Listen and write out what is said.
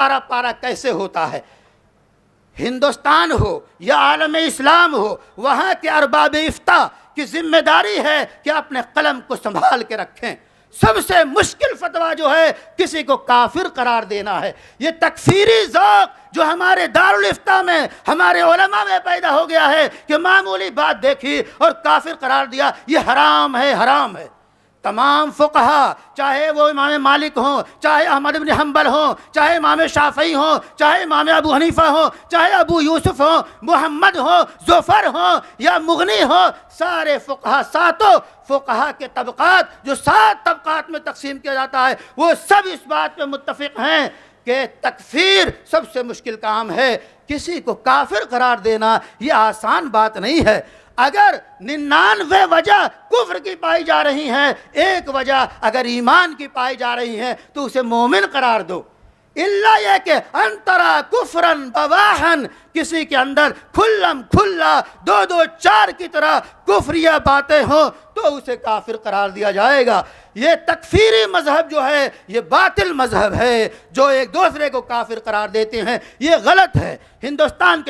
पारा पारा कैसे होता है। हिंदुस्तान हो या आलम इस्लाम हो, वहाँ के अरबाब इफ्ता की जिम्मेदारी है कि अपने कलम को संभाल के रखें। सबसे मुश्किल फतवा जो है किसी को काफिर करार देना है। ये तकफीरी ज़ौक़ जो हमारे दारुल इफ्ता में, हमारे उलमा में पैदा हो गया है कि मामूली बात देखी और काफिर करार दिया, ये हराम है, हराम है। तमाम फुक़हा, चाहे वो इमाम मालिक हों, चाहे अहमद इब्न हम्बल हों, चाहे इमाम शाफ़ई हों, चाहे इमाम अबू हनीफ़ा हों, चाहे अबू यूसुफ हों, मोहम्मद हों, ज़ुफ़र हों या मुग़नी हों, सारे फुक़हा, सातों फुक़हा के तबक़ात जो 7 तबक़ात में तक़सीम किया जाता है, वो सब इस बात पे मुत्तफ़िक़ हैं कि तकफ़ीर सबसे मुश्किल काम है। किसी को काफिर करार देना ये आसान बात नहीं है। अगर 99 वजह कुफ्र की पाई जा रही हैं, एक वजह अगर ईमान की पाई जा रही है तो उसे मोमिन करार दो। इल्ला यह कि अंतरा कुफ्रन बवाहन, किसी के अंदर खुल्लम खुल्ला 2-2-4 की तरह कुफ्रिया बातें हो तो उसे काफिर करार दिया जाएगा। ये तकफीरी मजहब जो है ये बातिल मजहब है। जो एक दूसरे को काफिर करार देते हैं ये गलत है। हिंदुस्तान के